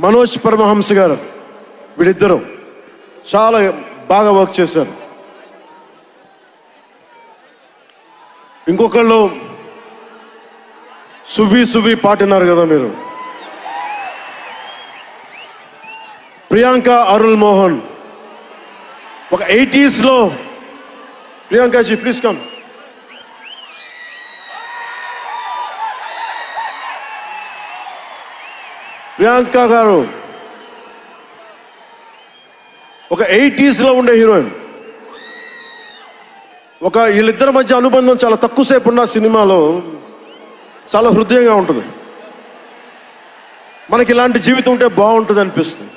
మనోజ్ పరమహంస గారు, వీళ్ళిద్దరూ చాలా బాగా వర్క్ చేశారు. ఇంకొకళ్ళు సువి పాటినారు కదా మీరు, ప్రియాంక అరుల్ మోహన్. ఒక 80s లో ప్రియాంకాజీ ప్లీజ్ కమ్. ప్రియాంక గారు ఒక 80s లో ఉండే హీరోయిన్. ఒక వీళ్ళిద్దరి మధ్య అనుబంధం చాలా తక్కువసేపు ఉన్న సినిమాలో చాలా హృదయంగా ఉంటుంది. మనకి ఇలాంటి జీవితం ఉంటే బాగుంటుంది అనిపిస్తుంది.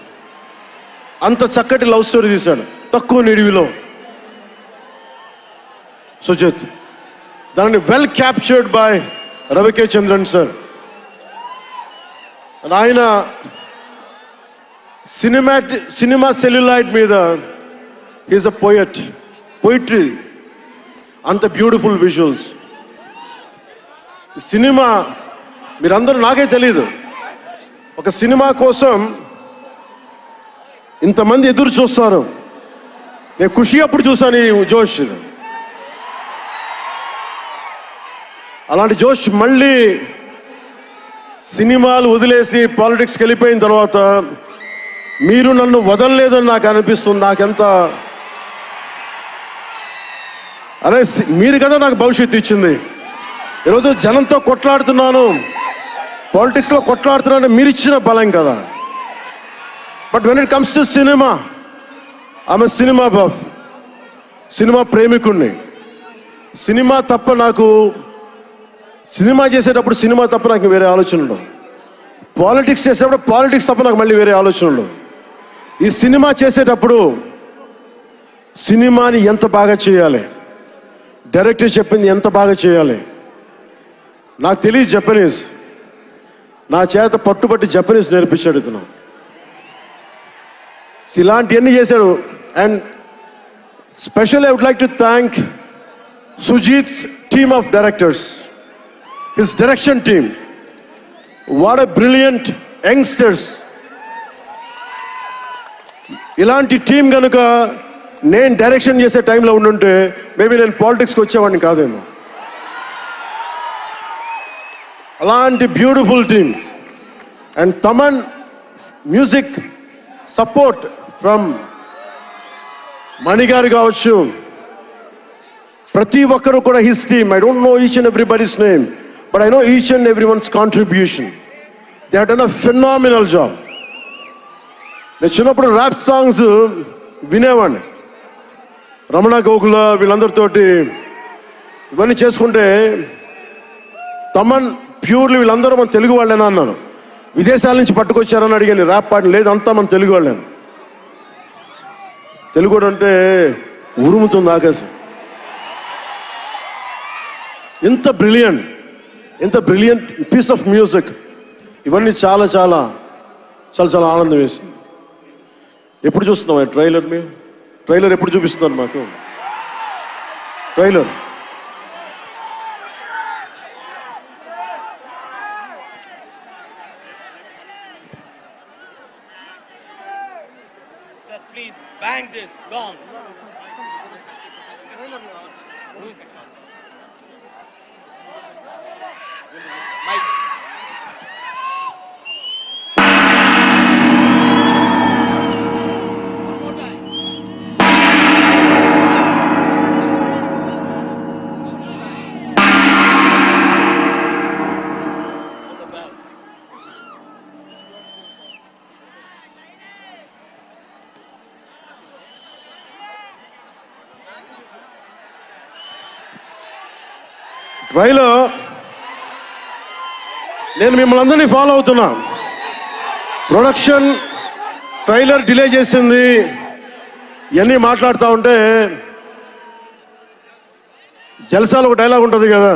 అంత చక్కటి లవ్ స్టోరీ తీశాడు తక్కువ నిడివిలో సుజిత్. దానిని well captured by రవికే Chandran sir. ఆయన సినిమా సెల్యులాయిడ్ మీద హీస్ అ పోయిట్రీ, అంత బ్యూటిఫుల్ విజువల్స్. సినిమా మీరందరూ, నాకే తెలియదు, ఒక సినిమా కోసం ఇంతమంది ఎదురు చూస్తారు. నేను ఖుషి అప్పుడు చూసాను ఈ జోష్. అలాంటి జోష్ మళ్ళీ సినిమాలు వదిలేసి పాలిటిక్స్కి వెళ్ళిపోయిన తర్వాత మీరు నన్ను వదలలేదని నాకు అనిపిస్తుంది. నాకెంత, అరే మీరు కదా నాకు భవిష్యత్తు ఇచ్చింది. ఈరోజు జనంతో కొట్లాడుతున్నాను, పాలిటిక్స్లో కొట్లాడుతున్నాను, మీరు ఇచ్చిన బలం కదా. But when it comes to cinema, ఆమె సినిమా బఫ్, సినిమా ప్రేమికుణ్ణి. సినిమా తప్ప నాకు, సినిమా చేసేటప్పుడు సినిమా తప్ప నాకు వేరే ఆలోచన ఉండవు. పాలిటిక్స్ చేసేటప్పుడు పాలిటిక్స్ తప్ప నాకు మళ్ళీ వేరే ఆలోచన ఉండవు. ఈ సినిమా చేసేటప్పుడు సినిమాని ఎంత బాగా చేయాలి, డైరెక్టర్ చెప్పింది ఎంత బాగా చేయాలి. నాకు తెలియదు జపనీస్, నా చేత పట్టుబట్టి జపనీస్ నేర్పించాడు ఇతను. ఇలాంటివన్నీ చేశాడు. And special I would like to thank Sujeeth's team of directors, his direction team. What a brilliant youngsters. ఇలాంటి టీం కనుక నేను డైరెక్షన్ చేసే టైంలో ఉండుంటే మేబీ నేను పాలిటిక్స్కి వచ్చేవాడిని కాదేమో. అలాంటి beautiful team. And Thaman music support from మణిగారు కావచ్చు, ప్రతి ఒక్కరు కూడా his team. I don't know each and everybody's name, but I know each and everyone's contribution. They have done a phenomenal job. నేను చిన్నప్పుడు ర్యాప్ సాంగ్స్ వినేవాడిని, రమణ గోకుల వీళ్ళందరితోటి ఇవన్నీ చేసుకుంటే. తమన్ ప్యూర్లీ వీళ్ళందరూ మన తెలుగు వాళ్ళేనా అన్నాను. విదేశాల నుంచి పట్టుకొచ్చారని అడిగాను. ర్యాప్ పాట లేదు, అంతా మన తెలుగు వాళ్ళేను. తెలుగు అంటే ఉరుముతుంది ఆకాశం. ఎంత బ్రిలియంట్ పీస్ ఆఫ్ మ్యూజిక్. ఇవన్నీ చాలా చాలా చాలా చాలా ఆనందం వేస్తుంది. ఎప్పుడు చూస్తున్నాం ట్రైలర్? మీరు ట్రైలర్ ఎప్పుడు చూపిస్తున్నారు మాకు? Trailer please bang this gong. Mike. Trailer నేను మిమ్మల్ని అందరినీ ఫాలో అవుతున్నా. ప్రొడక్షన్ ట్రైలర్ డిలే చేసింది, ఇవన్నీ మాట్లాడుతూ ఉంటే జల్సాలో ఒక డైలాగ్ ఉంటుంది కదా,